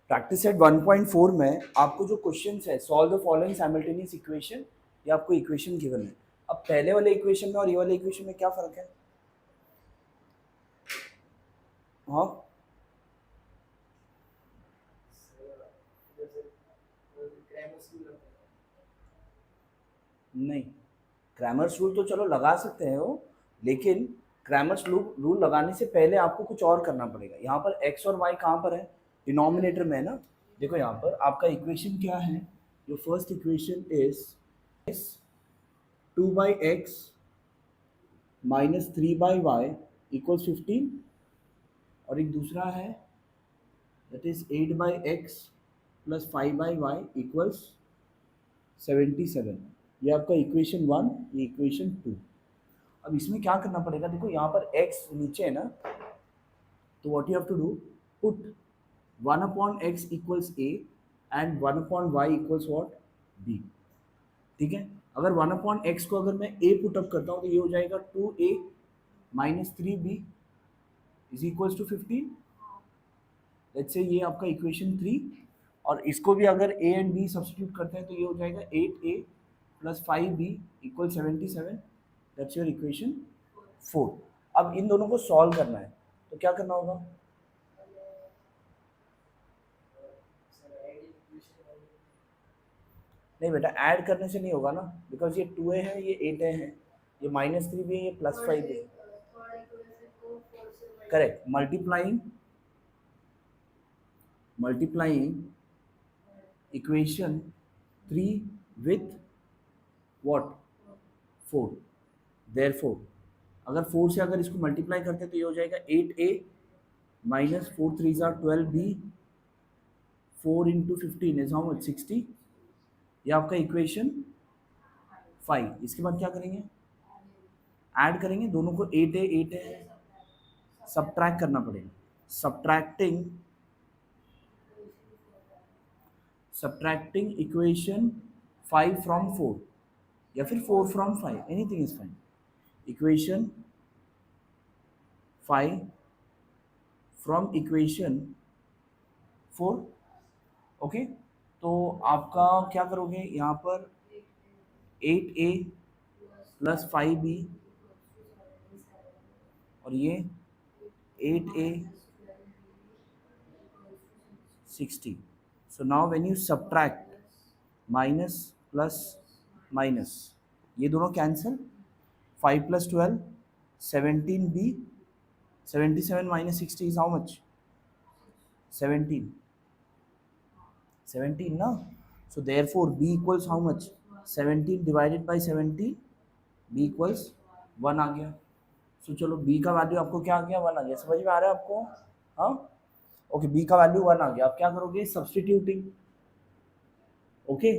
Practice set 1.4 में आपको जो क्वेश्चन है, solve the following simultaneous equation, ये आपको इक्वेशन गिवन है। अब पहले वाले इक्वेशन में और ये वाले इक्वेशन में क्या फर्क है? हाँ, नहीं, क्रैमर्स रूल तो चलो लगा सकते हैं वो, लेकिन क्रैमर्स रूल लगाने से पहले आपको कुछ और करना पड़ेगा। यहाँ पर x और y कहाँ पर है? डिनोमिनेटर में है ना। देखो यहाँ पर आपका इक्वेशन क्या है? Your first equation is 2/x minus 3/y equals 15, और एक दूसरा है that is 8/x plus 5/y equals 77। ये आपका इक्वेशन 1, ये इक्वेशन 2। अब इसमें क्या करना पड़ेगा? देखो यहाँ पर x नीचे है ना, तो what you have to do, put 1/x equals a and 1/y equals what, b। ठीक है, अगर 1/x को अगर मैं a पुट अप करता हूँ तो ये हो जाएगा 2a minus 3b is equals to 15। Let's say ये आपका इक्वेशन 3, और इसको भी अगर a एंड b सब्स्टिट्यूट करते हैं तो ये हो जाएगा 8a plus 5b equal 77। That's your equation 4। अब इन दोनों को सॉल्व करना है, तो क्या करना होगा? नहीं बेटा, ऐड करने से नहीं होगा ना, बिकॉज ये 2a है, ये 8a है, ये -3 भी है, ये +5 भी है। Correct, multiplying equation 3 with what, 4। Therefore अगर 4 से अगर इसको मल्टीप्लाई करते हैं तो ये हो जाएगा 8a माइनस 4 3 ज़ा 12b, 4 into 15 is how much, 60। ये आपका इक्वेशन 5। इसके बाद क्या करेंगे? ऐड करेंगे दोनों को, 8a है, सब्ट्रैक्ट करना पड़ेगा। सब्ट्रैक्टिंग इक्वेशन 5 फ्रॉम 4, या फिर 4 from 5, anything is fine. Equation 5 from equation 4। Okay, तो आपका क्या करोगे यहाँ पर? 8a प्लस 5b, और ये 8a 60। So now when you subtract minus plus minus, ये दोनों cancel, 5 plus 12 17b, 77 minus 60 is how much? 17 ना, so therefore b equals how much? 17 divided by 17, b equals 1 आ गया। so चलो b का value आपको क्या आ गया? 1 आ गया। समझ में आ रहा है आपको? हाँ, ओके, b का वैल्यू 1 आ गया। आप क्या करोगे? Substituting. Okay,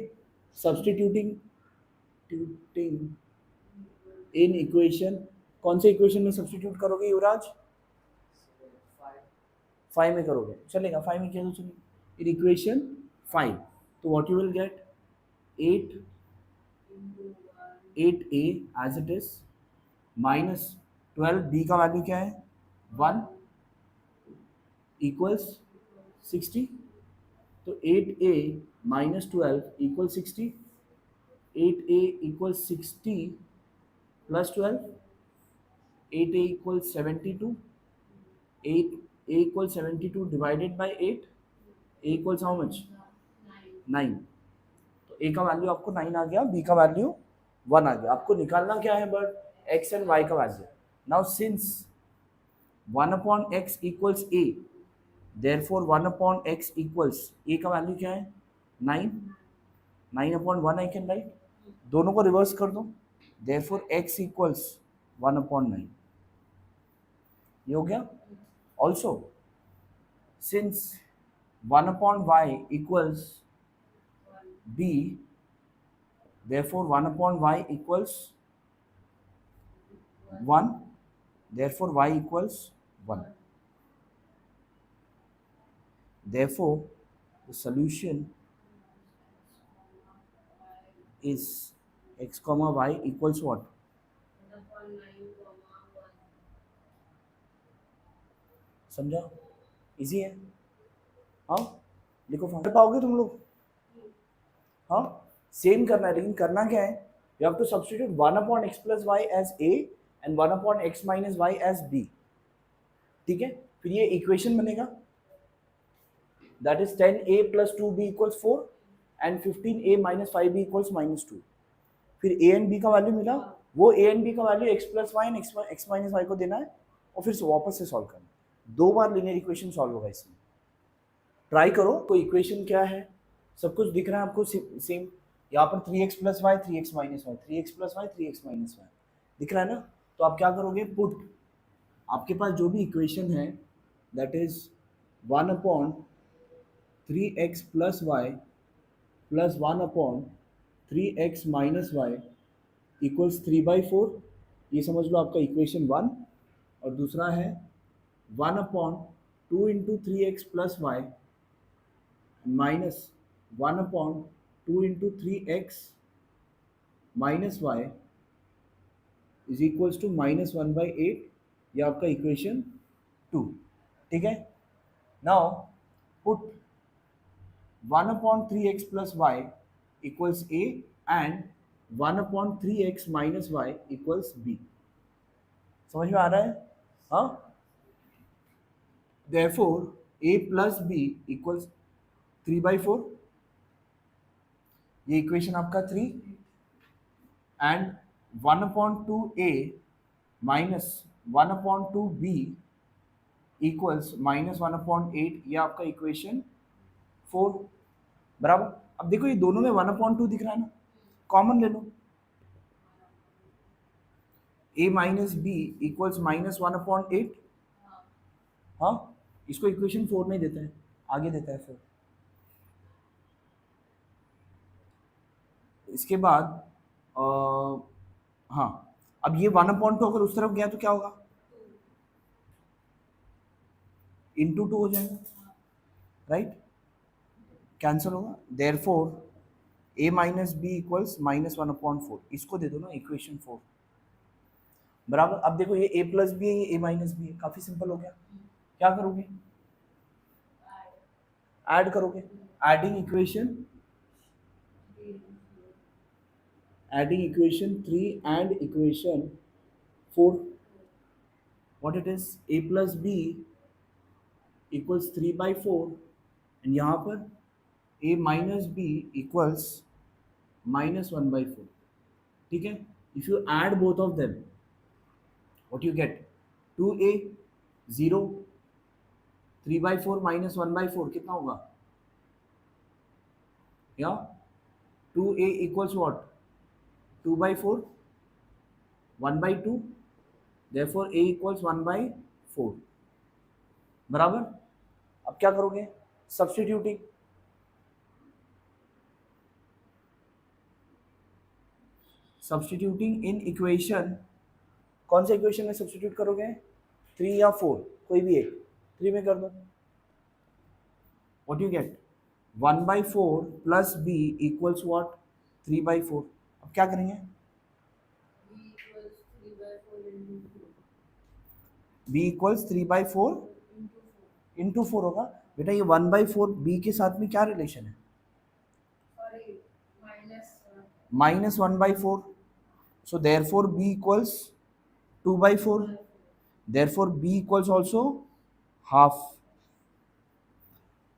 substituting in equation, कौन से इक्वेशन में सब्स्टिट्यूट करोगे युवराज? 5 में करोगे, चलेगा। 5 में किया तो चलेगा। इन इक्वेशन 5, तो what you will get? 8a as it is minus 12, b का वैल्यू क्या है? 1 इक्वल्स 60। तो 8a minus 12 equal 60। 8a equal 60 plus 12, 8a equals 72, 8a equals 72 divided by 8, a equals how much? 9। तो a का वैल्यू आपको 9 आ गया, b का value 1 आ गया। आपको निकालना क्या है? बट x एंड y का value. Now since 1/x equals a, therefore 1/x equals a का वैल्यू क्या है? 9। 9/1 आई कैन राइट, दोनों को रिवर्स कर दो, therefore x equals 1/9। ये हो गया। Also since 1/y equals b, therefore 1/y equals 1, therefore y equals 1। therefore the solution is x comma y equals what? समझा? इजी है। हाँ, लिखो कर पाओगे तुम लोग? हाँ सेम करना है, लेकिन करना क्या है, you have to substitute 1/x plus Y as a and 1/x minus Y as b। ठीक है, फिर ये इक्वेशन बनेगा, that is 10a plus 2b equals 4 and 15a minus 5b equals -2। फिर a एंड b का वैल्यू मिला, वो a and b का value x plus Y and x minus Y को देना है और फिर से वापस से सॉल्व करना है। 2 बार लीनियर इक्वेशन सॉल्व होगा इसमें। ट्राई करो, तो इक्वेशन क्या है, सब कुछ दिख रहा है आपको सेम। यहाँ पर 3x plus Y 3x minus Y 3x plus Y 3x minus Y दिख रहा है ना। तो आप क्या करोगे, पुट आपके पास जो भी इक्वेशन है that is 1/3x plus Y plus 1/3x minus Y equals 3/4। ये समझ लो आपका इक्वेशन 1। और दूसरा है 1/2 into 3x plus Y minus 1/2 into 3x minus Y is equals to -1/8। ये आपका इक्वेशन 2। ठीक है, now put 1/3x plus Y equals a and 1/3x minus Y equals b। समझ में आ रहा है? हाँ, therefore a plus b equals 3/4। ये इक्वेशन आपका 3 and 1/2a minus 1/2b equals -1/8। ये आपका इक्वेशन 4 बराबर। अब देखो ये दोनों में 1/2 दिख रहा है ना, कॉमन ले लो, a माइनस बी इक्वल्स -1/8। हाँ, इसको इक्वेशन 4 नहीं देता है, आगे देता है 4। इसके बाद हाँ, अब ये 1/2 अगर उस तरफ गया तो क्या होगा, इंटू 2 हो जाएगा, राइट, कैंसिल होगा। Therefore a minus B equals -1/4। इसको दे दो ना इक्वेशन 4 बराबर। अब देखो ये a प्लस बी है, ये a माइनस बी है, काफी सिंपल हो गया। क्या करोगे, ऐड करोगे, adding equation 3 and equation 4, what it is, a plus b equals 3/4 and यहाँ पर a minus b equals -1/4। ठीक है, if you add both of them what you get, 2a 0 3/4 -1/4 कितना होगा, या 2a equals what, 2/4 1/2, therefore a equals 1/4 बराबर। अब क्या करोगे, सब्स्टिट्यूटिंग, सब्स्टिट्यूटिंग इन इक्वेशन, कौन से इक्वेशन में सब्स्टिट्यूट करोगे, 3 या 4, कोई भी एक, 3 में कर दो, what you get, 1/4 plus B equals what, 3/4। अब क्या करेंगे, b इक्वल्स 3/4 इंटू 4 होगा। बेटा ये 1/4 b के साथ में क्या रिलेशन है, -1/4, so therefore b equals 2/4, therefore b equals also half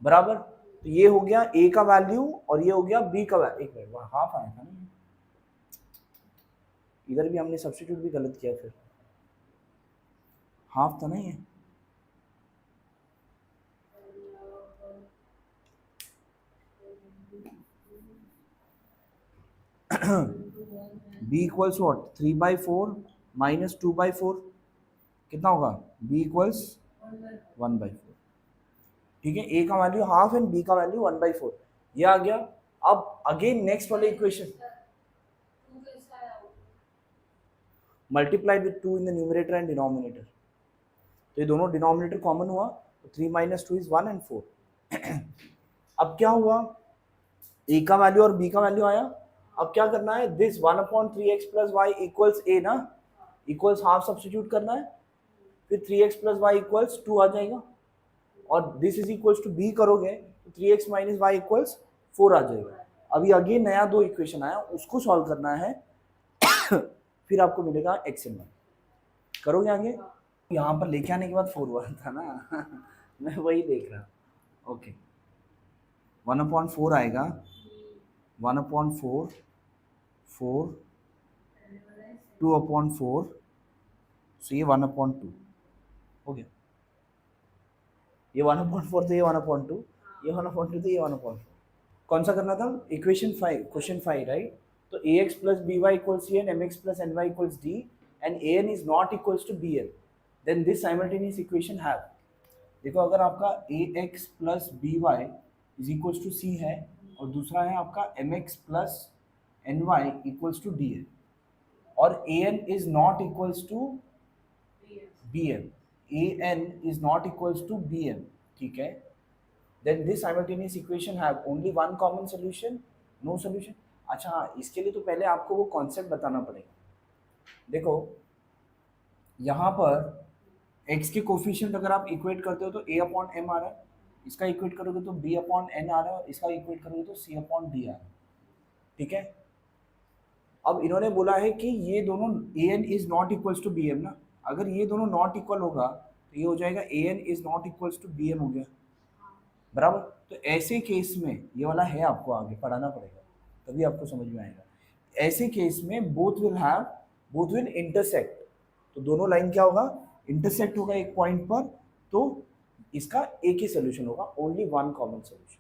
बराबर। तो ये हो गया a का वैल्यू और ये हो गया b का वैल्यू। एक मिनट, वहाँ हाफ आया था ना, इधर भी हमने सब्स्टिट्यूट भी गलत किया, फिर हाफ था ना ये, b इक्वल्स व्हाट, 3/4 माइनस 2/4 कितना होगा, b इक्वल्स 1/4। ठीक है, a का वैल्यू हाफ एंड b का वैल्यू 1/4, ये आ गया। अब अगेन नेक्स्ट वाले equation, multiply with 2 in the numerator and denominator, तो ये दोनों डिनोमिनेटर कॉमन हुआ, तो 3 - 2 इज 1 एंड 4। अब क्या हुआ, a का वैल्यू और b का वैल्यू आया। अब क्या करना है, this 1/3x plus Y equals a ना, इक्वल्स हाफ सब्स्टिट्यूट करना है, फिर 3x प्लस वाई इक्वल्स 2 आ जाएगा। और this is equals to B करोगे तो 3x माइनस वाई इक्वल्स 4 आ जाएगा। अभी अगेन नया 2 इक्वेशन आया, उसको सॉल्व करना है फिर आपको मिलेगा x एंड y। करोगे आगे? यहाँ पर लेके आने के बाद 4 हुआ था ना मैं वही देख रहा। ओके 1/4 आएगा, 1/4 4 2/4, सो ये 1/2 हो गया। ये 1/4 तो ये 1/2, ये 1/2 तो ये 1/4। कौन सा करना था? Equation 5, question 5 right. तो ax plus by equals cn, mx plus ny equals d, and an is not equals to bn, then this simultaneous equation have। देखो अगर आपका ax plus by is equals to c है और दूसरा है आपका mx plus ny equals to dn और an is not equals to bn, an is not equals to bn, ठीक है, then this simultaneous equation have only one common solution, no solution। अच्छा हाँ, इसके लिए तो पहले आपको वो कॉन्सेप्ट बताना पड़ेगा। देखो यहाँ पर x के कोफिशिएंट अगर आप इक्वेट करते हो तो a/m आ रहा है, इसका इक्वेट करोगे तो b/n आ रहा है और इसका इक्वेट करोगे तो c/d आ रहा है, ठीक है। अब इन्होंने बोला है कि ये दोनों an is not equals to bm ना, अगर ये दोनों नॉट इक्वल होगा तो ये हो जाएगा an is not equals to bm हो गया, बराबर। तो ऐसे केस में ये वाला है, आपको आगे पढ़ाना पड़ेगा तभी आपको समझ में आएगा। ऐसे केस में बोथ विल इंटरसेक्ट, तो दोनों लाइन क्या होगा? इंटरसेक्ट होगा एक पॉइंट पर, तो इसका एक ही सोल्यूशन होगा, ओनली वन कॉमन सोल्यूशन।